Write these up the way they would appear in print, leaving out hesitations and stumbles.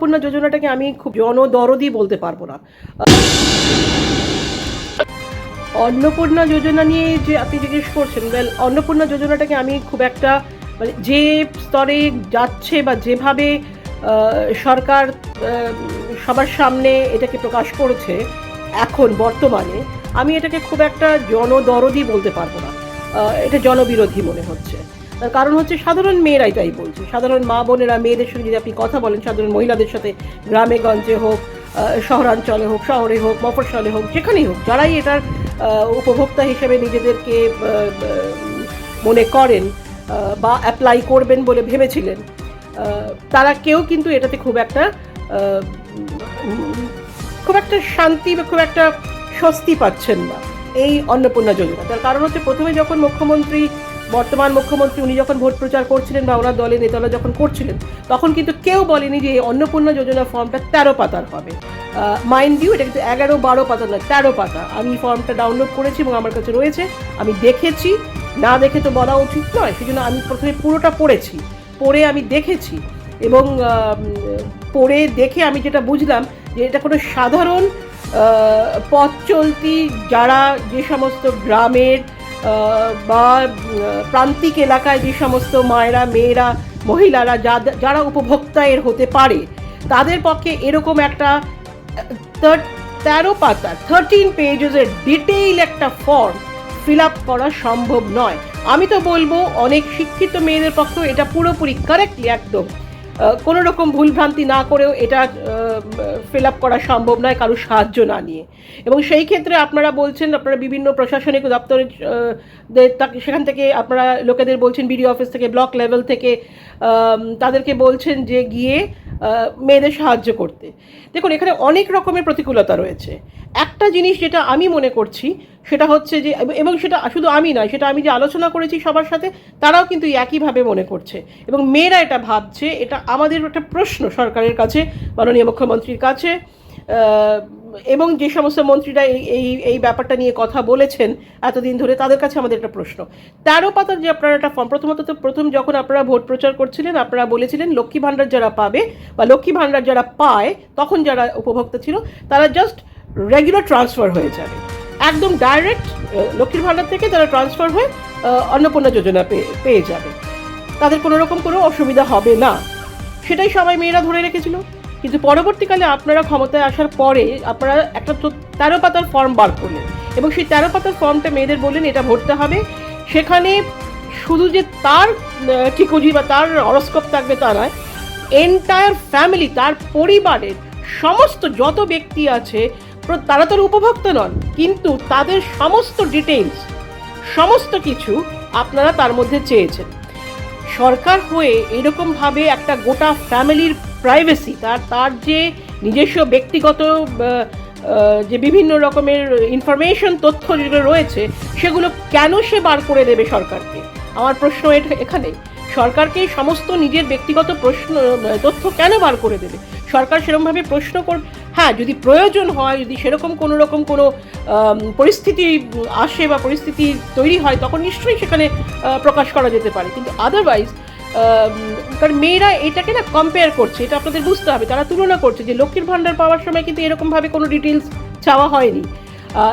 অন্নপূর্ণা যোজনাটাকে আমি খুব জনদরদি বলতে পারবো না। অন্নপূর্ণা যোজনা নিয়ে যে আপনি জিজ্ঞেস করছেন, অন্নপূর্ণা যোজনাটাকে আমি খুব একটা মানে যে স্তরে যাচ্ছে বা যেভাবে সরকার সবার সামনে এটাকে প্রকাশ করেছে এখন বর্তমানে, আমি এটাকে খুব একটা জনদরদি বলতে পারবো না। এটা জনবিরোধী মনে হচ্ছে। তার কারণ হচ্ছে সাধারণ মেয়েরাই তাই বলছে, সাধারণ মা বোনেরা, মেয়েদের সঙ্গে যদি আপনি কথা বলেন, সাধারণ মহিলাদের সাথে, গ্রামে গঞ্জে হোক, শহরাঞ্চলে হোক, শহরে হোক, মফস্বলে হোক, যেখানেই হোক, যারাই এটার উপভোক্তা হিসেবে নিজেদেরকে মনে করেন বা অ্যাপ্লাই করবেন বলে ভেবেছিলেন, তারা কেউ কিন্তু এটাতে খুব একটা শান্তি বা খুব একটা স্বস্তি পাচ্ছেন না এই অন্নপূর্ণা যোজনা। তার কারণ হচ্ছে প্রথমে যখন বর্তমান মুখ্যমন্ত্রী উনি যখন ভোট প্রচার করছিলেন বা ওনার দলের নেতারা যখন করছিলেন, তখন কিন্তু কেউ বলেনি যে এই অন্নপূর্ণা যোজনা ফর্মটা 13 পাতার হবে। মাইন্ড ইউ, এটা কিন্তু 11-12 পাতা নয়, 13 পাতা। আমি ফর্মটা ডাউনলোড করেছি এবং আমার কাছে রয়েছে, আমি দেখেছি, না দেখে তো বলা উচিত নয়, সেই জন্য আমি প্রথমে পুরোটা পড়ে আমি দেখেছি এবং পড়ে দেখে আমি যেটা বুঝলাম যে এটা কোনো সাধারণ পথ চলতি যারা যে সমস্ত গ্রামের বা প্রান্তিক এলাকায় যে সমস্ত মায়েরা, মেয়েরা, মহিলারা যারা উপভোক্তা এর হতে পারে, তাদের পক্ষে এরকম একটা 13 পাতা 13 পেজের ডিটেইল একটা ফর্ম ফিল আপ করা সম্ভব নয়। আমি তো বলবো অনেক শিক্ষিত মেয়েদের পক্ষেও এটা পুরোপুরি কারেক্টলি একদম কোনো রকম ভুলভ্রান্তি না করেও এটা ফিল আপ করা সম্ভব নয় কারোর সাহায্য না নিয়ে। এবং সেই ক্ষেত্রে আপনারা বলছেন, আপনারা বিভিন্ন প্রশাসনিক দপ্তরের সেখান থেকে আপনারা লোকেদের বলছেন, বিডিও অফিস থেকে, ব্লক লেভেল থেকে তাদেরকে বলছেন যে গিয়ে মেয়েদের সাহায্য করতে। দেখুন, এখানে অনেক রকমের প্রতিকূলতা রয়েছে। একটা জিনিস যেটা আমি মনে করছি সেটা হচ্ছে যে, এবং সেটা শুধু আমি নয়, সেটা আমি যে আলোচনা করেছি সবার সাথে, তারাও কিন্তু একইভাবে মনে করছে এবং মেয়েরা এটা ভাবছে। এটা আমাদের একটা প্রশ্ন সরকারের কাছে, মাননীয় মুখ্যমন্ত্রীর কাছে, এবং যে সমস্ত মন্ত্রীরা এই ব্যাপারটা নিয়ে কথা বলেছেন এতদিন ধরে, তাদের কাছে আমাদের একটা প্রশ্ন। 13 পাতার যে আপনারা একটা ফর্ম, প্রথম যখন আপনারা ভোট প্রচার করছিলেন, আপনারা বলেছিলেন লক্ষ্মী ভাণ্ডার যারা পাবে বা লক্ষ্মী ভাণ্ডার যারা পায়, তখন যারা উপভোক্তা ছিল, তারা জাস্ট রেগুলার ট্রান্সফার হয়ে যাবে, একদম ডাইরেক্ট লক্ষ্মীর ভাণ্ডার থেকে তারা ট্রান্সফার হয়ে অন্নপূর্ণা যোজনা পেয়ে যাবে, তাদের কোনো রকম কোনো অসুবিধা হবে না। সেটাই সবাই মেয়েরা ধরে রেখেছিল। কিন্তু পরবর্তীকালে আপনারা ক্ষমতায় আসার পরে আপনারা একটা 13 পাতার ফর্ম বার করলেন এবং সেই 13 পাতার ফর্মটা মেয়েদের বললেন এটা ভরতে হবে। সেখানে শুধু যে তার টিকোজি বা তার হরস্কোপ থাকবে তা নয়, এন্টায়ার ফ্যামিলি, তার পরিবারের সমস্ত যত ব্যক্তি আছে, তারা তো উপভোক্তা নন, কিন্তু তাদের সমস্ত ডিটেইলস, সমস্ত কিছু আপনারা তার মধ্যে চেয়েছেন। সরকার হয়ে এরকমভাবে একটা গোটা ফ্যামিলির প্রাইভেসি, তার যে নিজস্ব ব্যক্তিগত যে বিভিন্ন রকমের ইনফরমেশন, তথ্য যেগুলো রয়েছে, সেগুলো কেন সে বার করে দেবে সরকারকে? আমার প্রশ্ন এখানে, সরকারকে সমস্ত নিজের ব্যক্তিগত তথ্য কেন বার করে দেবে সরকার? সেরকমভাবে প্রশ্ন হ্যাঁ, যদি প্রয়োজন হয়, যদি সেরকম কোনো রকম কোনো পরিস্থিতি আসে বা পরিস্থিতি তৈরি হয়, তখন নিশ্চয়ই সেখানে প্রকাশ করা যেতে পারে, কিন্তু আদারওয়াইজ, কারণ মেয়েরা এটাকে না কম্পেয়ার করছে, এটা আপনাদের বুঝতে হবে, তারা তুলনা করছে যে লক্ষ্মীর ভাণ্ডার পাওয়ার সময় কিন্তু এরকমভাবে কোনো ডিটেলস চাওয়া হয়নি।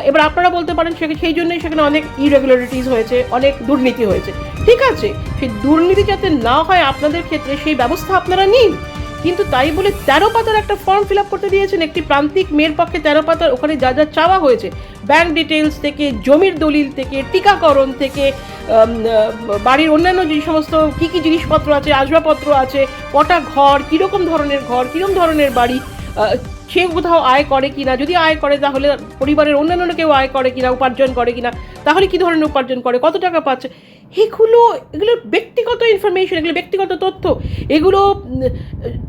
এবার আপনারা বলতে পারেন সেই জন্যই সেখানে অনেক ইরেগুলারিটিস হয়েছে, অনেক দুর্নীতি হয়েছে। ঠিক আছে, সেই দুর্নীতি যাতে না হয় আপনাদের ক্ষেত্রে, সেই ব্যবস্থা আপনারা নিন, কিন্তু তাই বলে 13 পাতার একটা ফর্ম ফিল আপ করতে দিয়েছেন একটি প্রান্তিক মেয়ের পক্ষে। 13 পাতার ওখানে যা যা চাওয়া হয়েছে, ব্যাংক ডিটেলস থেকে, জমির দলিল থেকে, টিকাকরণ থেকে, বাড়ির অন্যান্য যে সমস্ত কী কী জিনিসপত্র আছে, আসবাবপত্র আছে, কটা ঘর, কীরকম ধরনের ঘর, কীরকম ধরনের বাড়ি, সে কোথাও আয় করে কিনা, যদি আয় করে তাহলে পরিবারের অন্যান্য কেউ আয় করে কিনা, উপার্জন করে কিনা, তাহলে কী ধরনের উপার্জন করে, কত টাকা পাচ্ছে, এগুলো ব্যক্তিগত ইনফরমেশন, এগুলো ব্যক্তিগত তথ্য, এগুলো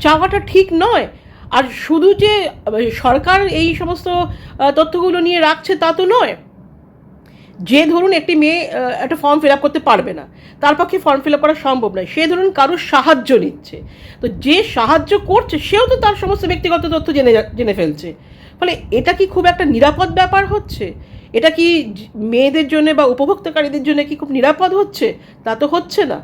চাওয়াটা ঠিক নয়। আর শুধু যে সরকার এই সমস্ত তথ্যগুলো নিয়ে রাখছে তা তো নয়। যে ধরুন একটি মেয়ে একটা ফর্ম ফিল আপ করতে পারবে না, তার পক্ষে ফর্ম ফিল আপ করা সম্ভব নয়, সে ধরুন কারোর সাহায্য নিচ্ছে, তো যে সাহায্য করছে সেও তো তার সমস্ত ব্যক্তিগত তথ্য জেনে ফেলছে। ফলে এটা কি খুব একটা নিরাপদ ব্যাপার হচ্ছে? এটা কি মেয়েদের জন্য বা উপভোক্তাকারীদের জন্য কি খুব নিরাপদ হচ্ছে? তা তো হচ্ছে না।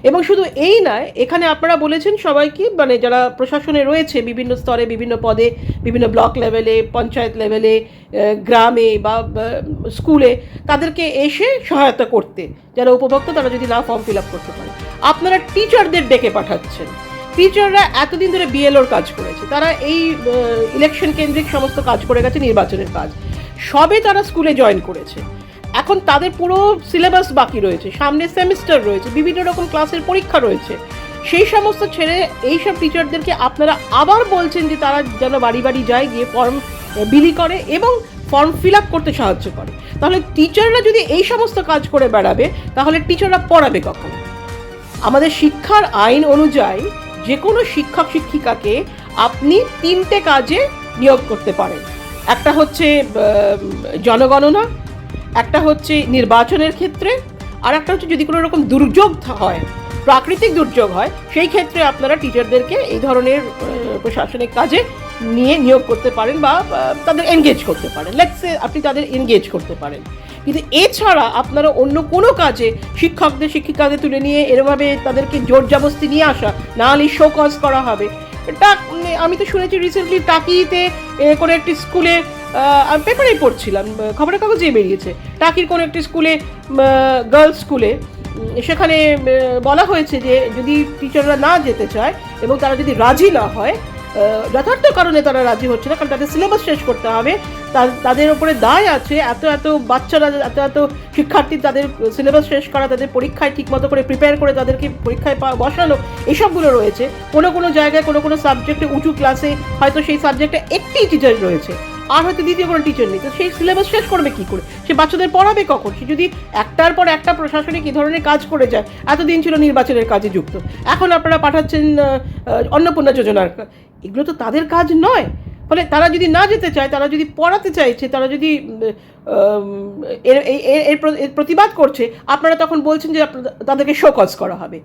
এবং শুধু এই নয়, এখানে আপনারা বলেছেন সবাইকে, মানে যারা প্রশাসনে রয়েছে বিভিন্ন স্তরে, বিভিন্ন পদে, বিভিন্ন ব্লক লেভেলে, পঞ্চায়েত লেভেলে, গ্রামে বা স্কুলে, তাদেরকে এসে সহায়তা করতে, যারা উপভোক্তা তারা যদি না ফর্ম ফিল আপ করতে পারে। আপনারা টিচারদের ডেকে পাঠাচ্ছেন। টিচাররা এতদিন ধরে বিএলওর কাজ করেছে, তারা এই ইলেকশন কেন্দ্রিক সমস্ত কাজ করে গেছে, নির্বাচনের কাজ, সবে তারা স্কুলে জয়েন করেছে। এখন তাদের পুরো সিলেবাস বাকি রয়েছে, সামনে সেমিস্টার রয়েছে, বিভিন্ন রকম ক্লাসের পরীক্ষা রয়েছে। সেই সমস্ত ছেড়ে এইসব টিচারদেরকে আপনারা আবার বলছেন যে তারা যেন বাড়ি বাড়ি যায়, গিয়ে ফর্ম বিলি করে এবং ফর্ম ফিল আপ করতে সাহায্য করে। তাহলে টিচাররা যদি এই সমস্ত কাজ করে বেড়াবে, তাহলে টিচাররা পড়াবে কখন? আমাদের শিক্ষার আইন অনুযায়ী যে কোনো শিক্ষক শিক্ষিকাকে আপনি 3টে কাজে নিয়োগ করতে পারেন। একটা হচ্ছে জনগণনা, একটা হচ্ছে নির্বাচনের ক্ষেত্রে, আর একটা হচ্ছে যদি কোনো রকম দুর্যোগ হয়, প্রাকৃতিক দুর্যোগ হয়, সেই ক্ষেত্রে আপনারা টিচারদেরকে এই ধরনের প্রশাসনিক কাজে নিয়োগ করতে পারেন বা তাদের এনগেজ করতে পারেন। লেটস সে আপনি তাদের এনগেজ করতে পারেন। কিন্তু এছাড়া আপনারা অন্য কোনো কাজে শিক্ষকদের শিক্ষিকাদের তুলে নিয়ে এরভাবে তাদেরকে জোর জবরদস্তি নিয়ে আসা, না হলে শো কজ করা হবে। এটা আমি তো শুনেছি রিসেন্টলি টাকিতে কোনো একটি স্কুলে, আমি পেপারেই পড়ছিলাম, খবরের কাগজে বেরিয়েছে, টাকির কোনো একটি স্কুলে, গার্লস স্কুলে, সেখানে বলা হয়েছে যে যদি টিচাররা না যেতে চায় এবং তারা যদি রাজি না হয়, যথার্থ কারণে তারা রাজি হচ্ছে না, কারণ তাদের সিলেবাস শেষ করতে হবে, তাদের ওপরে দায় আছে, এত বাচ্চারা, এত শিক্ষার্থী, তাদের সিলেবাস শেষ করা, তাদের পরীক্ষায় ঠিকমতো করে প্রিপেয়ার করে তাদেরকে পরীক্ষায় বসানো, এসবগুলো রয়েছে। কোনো জায়গায় কোনো সাবজেক্টে উঁচু ক্লাসে হয়তো সেই সাবজেক্টে একটি টিচার রয়েছে, আর হয়তো দ্বিতীয় কোনো টিচার নেই, তো সেই সিলেবাস শেষ করবে কী করে? সে বাচ্চাদের পড়াবে কখন? সে যদি একটার পর একটা প্রশাসনিক এই ধরনের কাজ করে যায়। এতদিন ছিল নির্বাচনের কাজে যুক্ত, এখন আপনারা পাঠাচ্ছেন অন্নপূর্ণা যোজনার। এগুলো তো তাদের কাজ নয়। ফলে তারা যদি না যেতে চায়, তারা যদি পড়াতে চাইছে, তারা যদি এর প্রতিবাদ করছে, আপনারা তখন বলছেন যে তাদেরকে শোকজ করা হবে।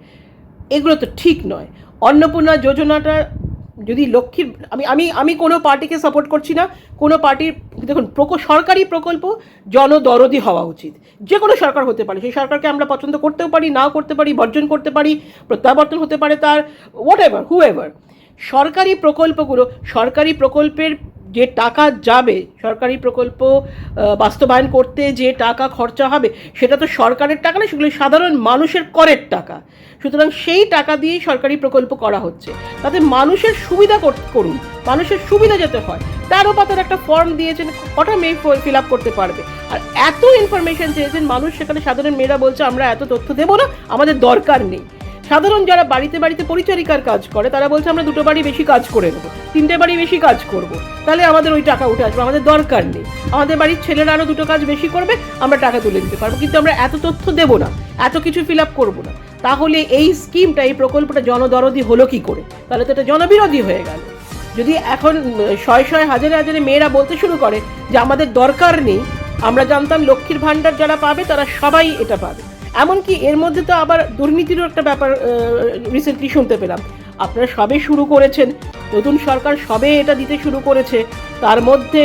এগুলো তো ঠিক নয়। অন্নপূর্ণা যোজনাটা যদি লক্ষ্মীর, আমি কোনো পার্টিকে সাপোর্ট করছি না, কোনো পার্টির, দেখুন সরকারি প্রকল্প জনদরদি হওয়া উচিত। যে কোনো সরকার হতে পারে, সেই সরকারকে আমরা পছন্দ করতেও পারি, নাও করতে পারি, বর্জন করতে পারি, প্রত্যাবর্তন হতে পারে তার, হোয়াট এভার, হুএভার। সরকারি প্রকল্পগুলো, সরকারি প্রকল্পের যে টাকা যাবে, সরকারি প্রকল্প বাস্তবায়ন করতে যে টাকা খরচা হবে, সেটা তো সরকারের টাকা না, সেগুলো সাধারণ মানুষের করের টাকা। সুতরাং সেই টাকা দিয়েই সরকারি প্রকল্প করা হচ্ছে, তাতে মানুষের সুবিধা করুন, মানুষের সুবিধা যাতে হয়। 13 পাতার একটা ফর্ম দিয়েছেন, কটা মেয়ে ফিল আপ করতে পারবে? আর এত ইনফরমেশন চেয়েছেন মানুষ, সেখানে সাধারণ মেয়েরা বলছে আমরা এত তথ্য দেবো না, আমাদের দরকার নেই। সাধারণ যারা বাড়িতে বাড়িতে পরিচারিকার কাজ করে, তারা বলছে আমরা 2টো বাড়ি বেশি কাজ করে নেবো, 3টে বাড়ি বেশি কাজ করব, তাহলে আমাদের ওই টাকা উঠে আসবে, আমাদের দরকার নেই। আমাদের বাড়ির ছেলেরা আরও 2টো কাজ বেশি করবে, আমরা টাকা তুলে দিতে পারবো, কিন্তু আমরা এত তথ্য দেবো না, এত কিছু ফিল আপ করবো না। তাহলে এই স্কিমটা, এই প্রকল্পটা জনদরদি হলো কি করে? তাহলে তো এটা জনবিরোধী হয়ে গেল। যদি এখন শয়ে হাজারে হাজারে মেয়েরা বলতে শুরু করে যে আমাদের দরকার নেই, আমরা জানতাম লক্ষ্মীর ভাণ্ডার যারা পাবে তারা সবাই এটা পাবে। এমনকি এর মধ্যে তো আবার দুর্নীতিরও একটা ব্যাপার রিসেন্টলি শুনতে পেলাম। আপনারা সবে শুরু করেছেন, নতুন সরকার সবে এটা দিতে শুরু করেছে, তার মধ্যে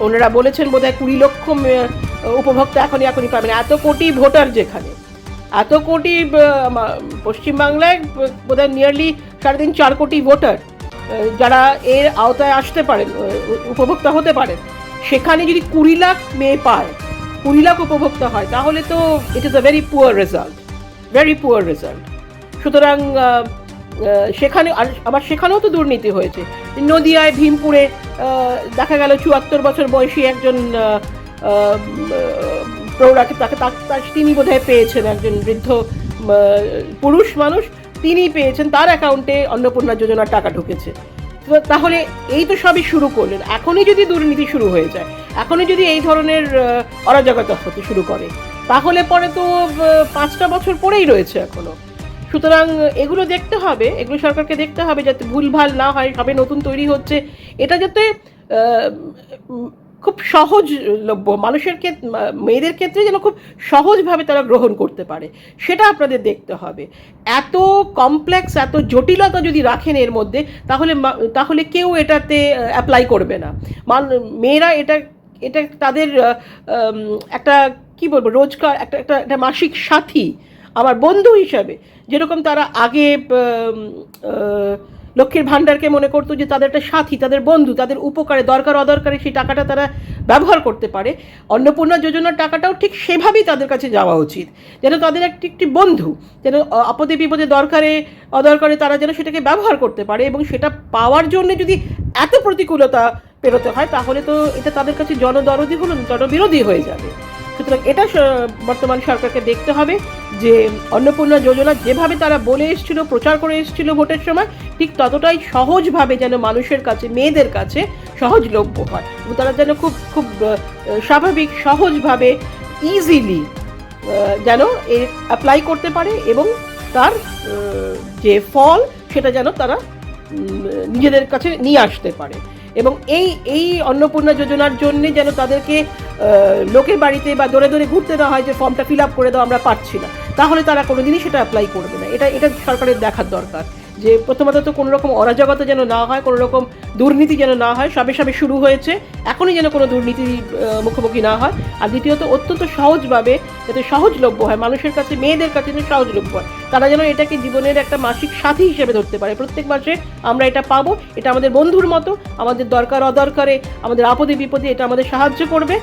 ওনারা বলেছেন বোধহয় 20 লক্ষ উপভোক্তা এখনই পাবেন। এত কোটি ভোটার, যেখানে এত কোটি, পশ্চিমবাংলায় বোধহয় নিয়ারলি 3.5-4 কোটি ভোটার যারা এর আওতায় আসতে পারেন, উপভোক্তা হতে পারেন, সেখানে যদি 20 লাখ মেয়ে পায়, 20 লাখ উপভোক্তা হয়, তাহলে তো it is a very poor result. সুতরাং সেখানে আবার সেখানেও তো দুর্নীতি হয়েছে। নদিয়ায় ভীমপুরে দেখা গেল 74 বছর বয়সী একজন প্রৌঢ়াকে, তিনি বোধহয় পেয়েছেন, একজন বৃদ্ধ পুরুষ মানুষ, তিনি পেয়েছেন, তার অ্যাকাউন্টে অন্নপূর্ণা যোজনার টাকা ঢুকেছে। তাহলে এই তো সবই শুরু করলেন। এখনই যদি দুর্নীতি শুরু হয়ে যায়, এখনই যদি এই ধরনের অরাজকতা হতে শুরু করে, তাহলে পরে তো 5টা বছর পরেই রয়েছে এখনো। সুতরাং এগুলো দেখতে হবে, এগুলো সরকারকে দেখতে হবে যাতে ভুলভাল না হয়। সবে নতুন তৈরি হচ্ছে, এটা যাতে খুব সহজলভ্য, মানুষের ক্ষেত্রে, মেয়েদের ক্ষেত্রে যেন খুব সহজভাবে তারা গ্রহণ করতে পারে, সেটা আপনাদের দেখতে হবে। এত কমপ্লেক্স, এত জটিলতা যদি রাখেন এর মধ্যে, তাহলে কেউ এটাতে অ্যাপ্লাই করবে না। মেয়েরা এটা তাদের একটা কি বলবো, রোজকার একটা মাসিক সাথী। আমার বন্ধু হিসাবে যেরকম তারা আগে লক্ষ্মীর ভাণ্ডারকে মনে করতো যে তাদের একটা সাথী, তাদের বন্ধু, তাদের উপকারে দরকার অদরকারে সেই টাকাটা তারা ব্যবহার করতে পারে, অন্নপূর্ণা যোজনার টাকাটাও ঠিক সেভাবেই তাদের কাছে যাওয়া উচিত, যেন তাদের একটি বন্ধু, যেন আপদে বিপদে দরকারে অদরকারে তারা যেন সেটাকে ব্যবহার করতে পারে। এবং সেটা পাওয়ার জন্য যদি এত প্রতিকূলতা পেরোতে হয় তাহলে তো এটা তাদের কাছে জনদরদি হলো, জনবিরোধী হয়ে যাবে। সুতরাং এটা বর্তমান সরকারকে দেখতে হবে যে অন্নপূর্ণা যোজনা যেভাবে তারা বলে এসেছিল, প্রচার করে এসেছিল ভোটের সময়, ঠিক ততটাই সহজভাবে যেন মানুষের কাছে, মেয়েদের কাছে সহজলভ্য হয় এবং তারা যেন খুব খুব স্বাভাবিক সহজভাবে ইজিলি যেন অ্যাপ্লাই করতে পারে এবং তার যে ফল সেটা যেন তারা নিজেদের কাছে নিয়ে আসতে পারে। এবং এই অন্নপূর্ণা যোজনার জন্যে যেন তাদেরকে লোকের বাড়িতে বা দৌড়ে দৌড়ে ঘুরতে দেওয়া হয় যে ফর্মটা ফিল আপ করে দাও, আমরা পারছি না, তাহলে তারা কোনোদিনই সেটা অ্যাপ্লাই করবে না। এটা সরকারের দেখার দরকার যে প্রথমত তো কোনো রকম অরাজকতা যেন না হয়, কোনো রকম দুর্নীতি যেন না হয়, সবে সবে শুরু হয়েছে, এখনই যেন কোনো দুর্নীতির মুখোমুখি না হয়। আর দ্বিতীয়ত অত্যন্ত সহজভাবে যাতে সহজলভ্য হয়, মানুষের কাছে, মেয়েদের কাছে যেন সহজলভ্য হয়, তারা যেন এটাকে জীবনের একটা মাসিক সাথী হিসেবে ধরতে পারে। প্রত্যেক মাসে আমরা এটা পাবো, এটা আমাদের বন্ধুর মতো, আমাদের দরকার অদরকারে, আমাদের আপদে বিপদে এটা আমাদের সাহায্য করবে,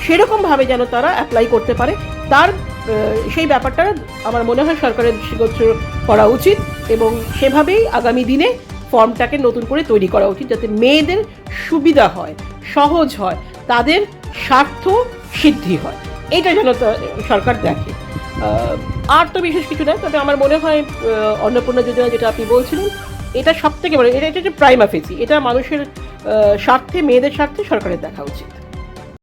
সেরকমভাবে যেন তারা অ্যাপ্লাই করতে পারে। তার সেই ব্যাপারটা আমার মনে হয় সরকারের দৃষ্টিগোচর করা উচিত এবং সেভাবেই আগামী দিনে ফর্মটাকে নতুন করে তৈরি করা উচিত, যাতে মেয়েদের সুবিধা হয়, সহজ হয়, তাদের স্বার্থ সিদ্ধি হয়, এইটা যেন সরকার দেখে। আর তো বিশেষ কিছু নয়, তবে আমার মনে হয় অন্নপূর্ণা যোজনা যেটা আপনি বলছিলেন, এটা সব থেকে বড়, এটা হচ্ছে প্রাইমা ফেসি, এটা মানুষের স্বার্থে, মেয়েদের স্বার্থে সরকারের দেখা উচিত।